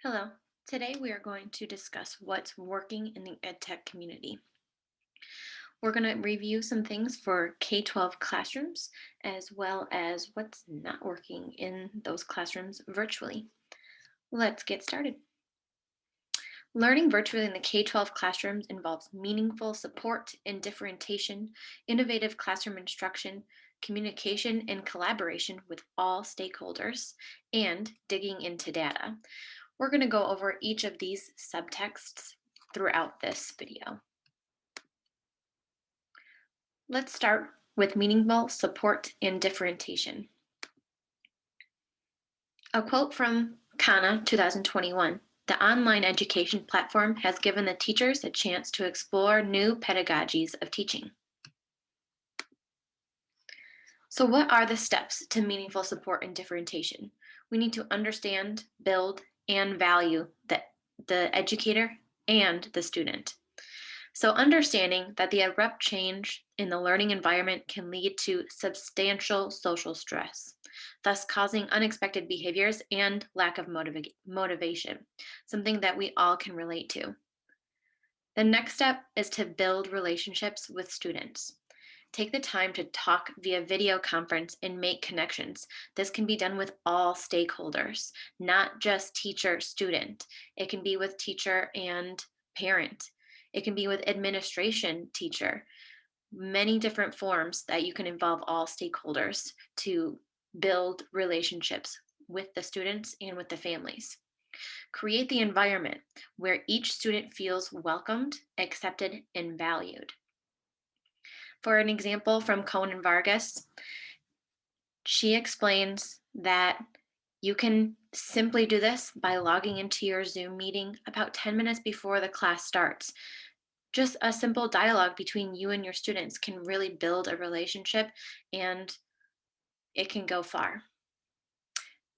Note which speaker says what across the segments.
Speaker 1: Hello. Today we are going to discuss what's working in the EdTech community. We're going to review some things for K-12 classrooms, as well as what's not working in those classrooms virtually. Let's get started. Learning virtually in the K-12 classrooms involves meaningful support and differentiation, innovative classroom instruction, communication and collaboration with all stakeholders, and digging into data. We're going to go over each of these subtexts throughout this video. Let's start with meaningful support and differentiation. A quote from Kana 2021. The online education platform has given the teachers a chance to explore new pedagogies of teaching. So, what are the steps to meaningful support and differentiation? We need to understand, build, and value the educator and the student. So, understanding that the abrupt change in the learning environment can lead to substantial social stress, thus causing unexpected behaviors and lack of motivation, something that we all can relate to. The next step is to build relationships with students. Take the time to talk via video conference and make connections. This can be done with all stakeholders, not just teacher student. It can be with teacher and parent. It can be with administration teacher. Many different forms that you can involve all stakeholders to build relationships with the students and with the families. Create the environment where each student feels welcomed, accepted, and valued. For an example from Cohen Vargas, she explains that you can simply do this by logging into your Zoom meeting about 10 minutes before the class starts. Just a simple dialogue between you and your students can really build a relationship, and it can go far.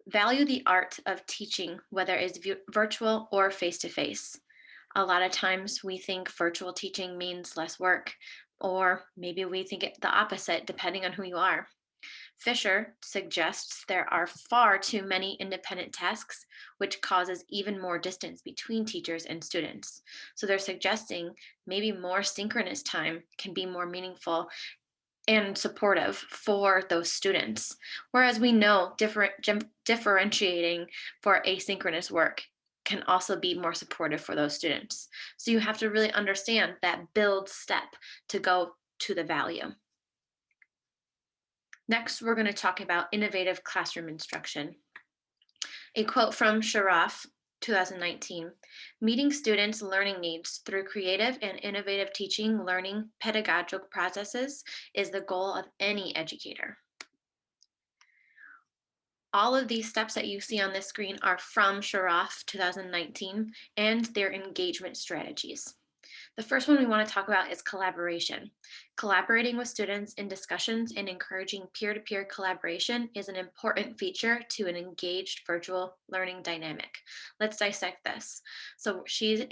Speaker 1: Value the art of teaching, whether it's virtual or face to face. A lot of times we think virtual teaching means less work, or maybe we think it the opposite, depending on who you are. Fisher suggests there are far too many independent tasks, which causes even more distance between teachers and students. So they're suggesting maybe more synchronous time can be more meaningful and supportive for those students. Whereas we know differentiating for asynchronous work can also be more supportive for those students. So you have to really understand that build step to go to the value. Next, we're going to talk about innovative classroom instruction. A quote from Sharaf, 2019, meeting students' learning needs through creative and innovative teaching, learning, pedagogical processes is the goal of any educator. All of these steps that you see on this screen are from Sharaf 2019 and their engagement strategies. The first one we want to talk about is collaboration. Collaborating with students in discussions and encouraging peer-to-peer collaboration is an important feature to an engaged virtual learning dynamic. Let's dissect this. So Lisa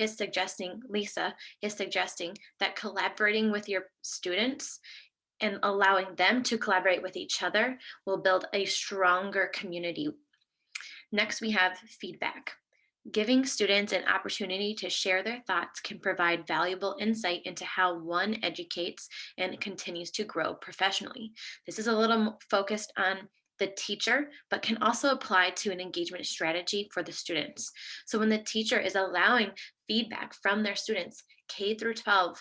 Speaker 1: is suggesting that collaborating with your students and allowing them to collaborate with each other will build a stronger community. Next, we have feedback. Giving students an opportunity to share their thoughts can provide valuable insight into how one educates and continues to grow professionally. This is a little focused on the teacher, but can also apply to an engagement strategy for the students. So when the teacher is allowing feedback from their students, K through 12,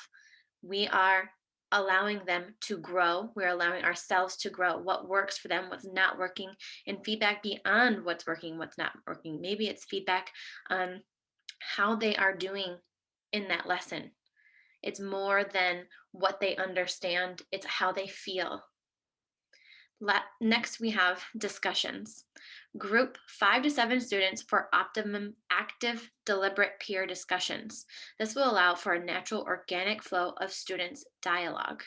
Speaker 1: we are allowing them to grow. We're allowing ourselves to grow. What works for them, what's not working, and feedback beyond what's working, what's not working. Maybe it's feedback on how they are doing in that lesson. It's more than what they understand, it's how they feel. Next, we have discussions. Group 5 to 7 students for optimum active, deliberate peer discussions. This will allow for a natural, organic flow of students' dialogue.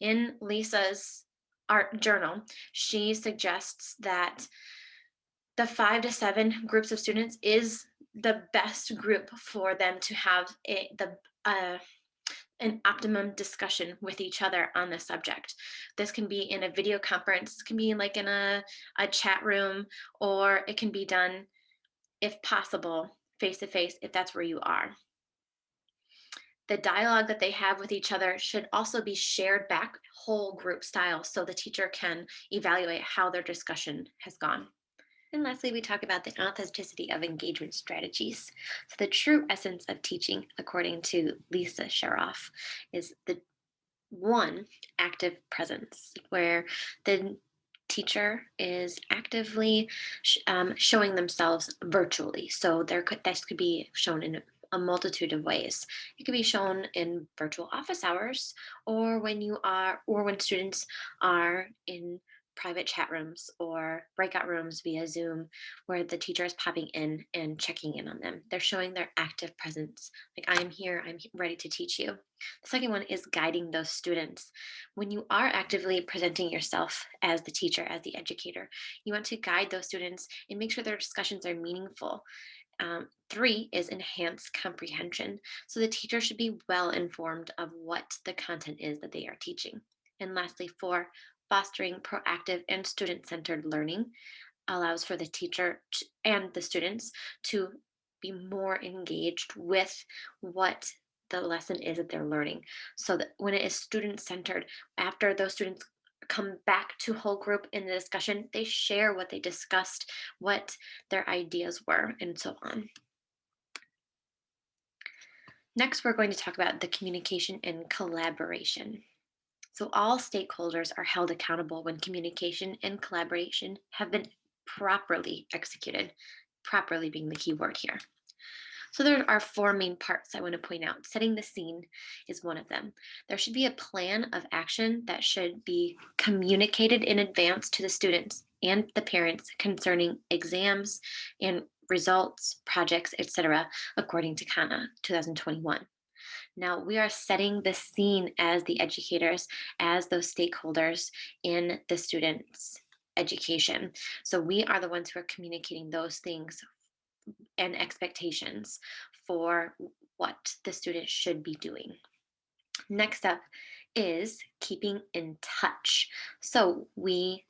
Speaker 1: In Lisa's art journal, she suggests that the 5 to 7 groups of students is the best group for them to have an optimum discussion with each other on the subject. This can be in a video conference, it can be in a chat room, or it can be done, if possible, face to face if that's where you are. The dialogue that they have with each other should also be shared back whole group style so the teacher can evaluate how their discussion has gone. And lastly, we talk about the authenticity of engagement strategies. So, the true essence of teaching, according to Lisa Sharoff, is the one, active presence, where the teacher is actively showing themselves virtually. So this could be shown in a multitude of ways. It could be shown in virtual office hours, or when students are in private chat rooms or breakout rooms via Zoom, where the teacher is popping in and checking in on them. They're showing their active presence, like, I am here, ready to teach you. The second one is guiding those students. When you are actively presenting yourself as the teacher, as the educator, you want to guide those students and make sure their discussions are meaningful. Three is enhanced comprehension. So the teacher should be well informed of what the content is that they are teaching. And lastly, four, fostering proactive and student centered learning allows for the teacher and the students to be more engaged with what the lesson is that they're learning. So that when it is student centered, after those students come back to whole group in the discussion, they share what they discussed, what their ideas were, and so on. Next, we're going to talk about the communication and collaboration. So, all stakeholders are held accountable when communication and collaboration have been properly executed, properly being the key word here. So, there are four main parts I want to point out. Setting the scene is one of them. There should be a plan of action that should be communicated in advance to the students and the parents concerning exams and results, projects, etc., according to KANA 2021. Now, we are setting the scene as the educators, as those stakeholders in the students' education. So, we are the ones who are communicating those things and expectations for what the student should be doing. Next up is keeping in touch. So, we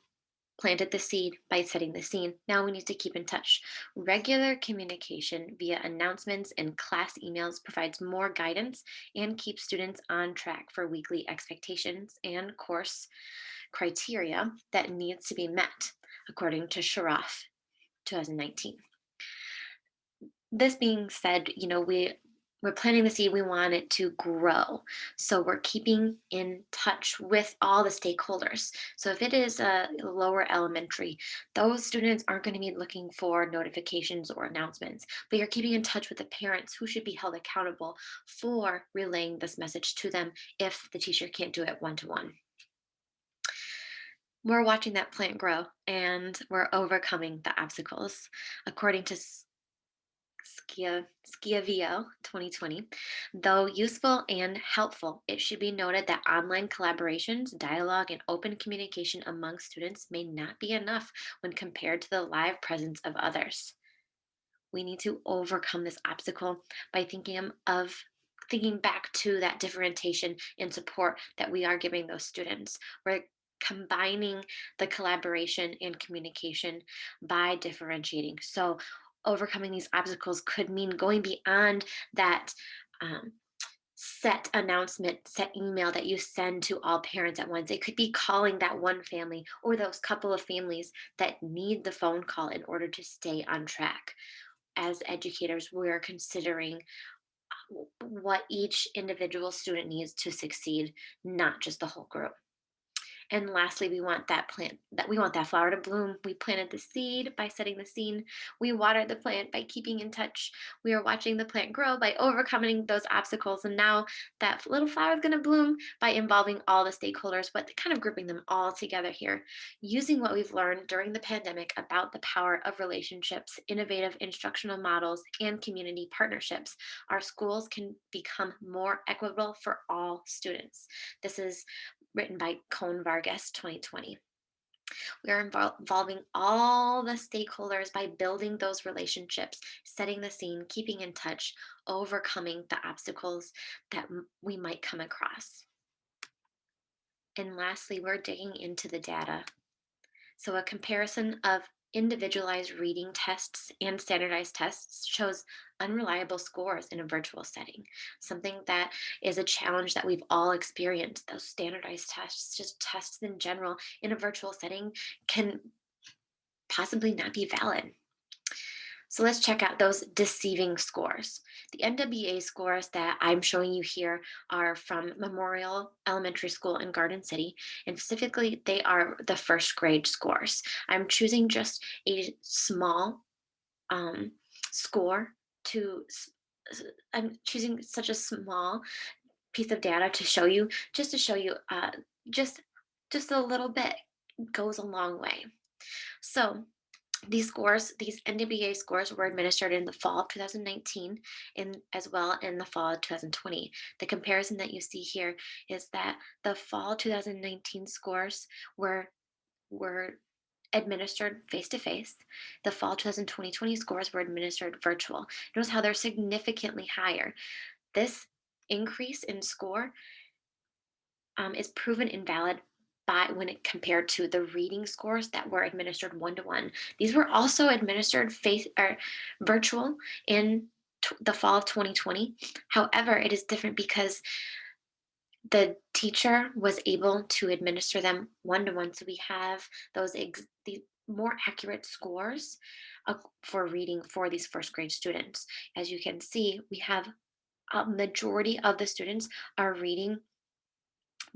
Speaker 1: planted the seed by setting the scene. Now we need to keep in touch. Regular communication via announcements and class emails provides more guidance and keeps students on track for weekly expectations and course criteria that needs to be met, according to Sharoff 2019. This being said, we're planting the seed, we want it to grow. So we're keeping in touch with all the stakeholders. So if it is a lower elementary, those students aren't going to be looking for notifications or announcements, but you're keeping in touch with the parents who should be held accountable for relaying this message to them if the teacher can't do it one to one. We're watching that plant grow and we're overcoming the obstacles. According to Schiavio 2020. Though useful and helpful, it should be noted that online collaborations, dialogue, and open communication among students may not be enough when compared to the live presence of others. We need to overcome this obstacle by thinking back to that differentiation and support that we are giving those students. We're combining the collaboration and communication by differentiating. So, overcoming these obstacles could mean going beyond that um, set announcement, set email that you send to all parents at once. It could be calling that one family or those couple of families that need the phone call in order to stay on track. As educators, we're considering what each individual student needs to succeed, not just the whole group. And lastly, we want that flower to bloom. We planted the seed by setting the scene. We watered the plant by keeping in touch. We are watching the plant grow by overcoming those obstacles. And now that little flower is going to bloom by involving all the stakeholders, but kind of grouping them all together here. Using what we've learned during the pandemic about the power of relationships, innovative instructional models, and community partnerships, our schools can become more equitable for all students. This is written by Cone Vargas 2020. We are involving all the stakeholders by building those relationships, setting the scene, keeping in touch, overcoming the obstacles that we might come across. And lastly, we're digging into the data. So, a comparison of Individualized reading tests and standardized tests shows unreliable scores in a virtual setting, something that is a challenge that we've all experienced. Those standardized tests, just tests in general in a virtual setting, can possibly not be valid. So let's check out those deceiving scores. The NWA scores that I'm showing you here are from Memorial Elementary School in Garden City, and specifically, they are the first grade scores. I'm choosing just a small um, score to. I'm choosing such a small piece of data to show you, just to show you, just just a little bit goes a long way. So these scores, these NWA scores, were administered in the fall of 2019 and as well in the fall of 2020. The comparison that you see here is that the fall 2019 scores were administered face to face. The fall 2020 scores were administered virtual. Notice how they're significantly higher. This increase in score is proven invalid by when it compared to the reading scores that were administered one to one. These were also administered face or virtual in the fall of 2020. However, it is different because the teacher was able to administer them one to one. So we have the more accurate scores for reading for these first grade students. As you can see, we have a majority of the students are reading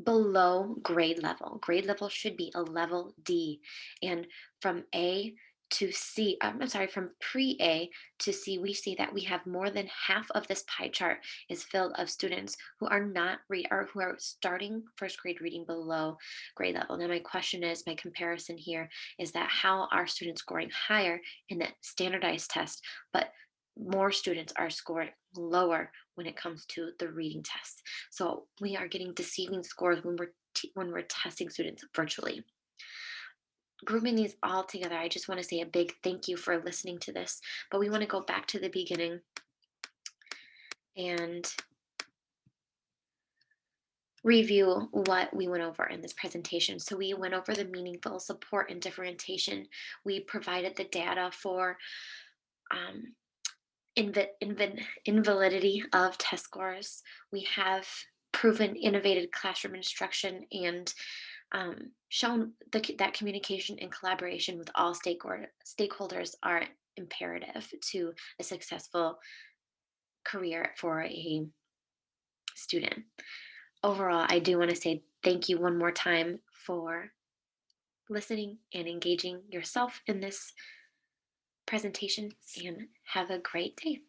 Speaker 1: below grade level. Grade level should be a level D. And from A to C, I'm sorry, from pre A to C, we see that we have more than half of this pie chart is filled of students who are not read or who are starting first grade reading below grade level. Now, my question is, my comparison here is that how are students scoring higher in the standardized test, but more students are scoring lower when it comes to the reading test. So we are getting deceiving scores when we're testing students virtually. Grouping these all together, I just want to say a big thank you for listening to this. But we want to go back to the beginning and review what we went over in this presentation. So we went over the meaningful support and differentiation. We provided the data for um, invalidity of test scores. We have proven innovative classroom instruction and shown that communication and collaboration with all stakeholders are imperative to a successful career for a student. Overall, I do want to say thank you one more time for listening and engaging yourself in this presentation, and have a great day.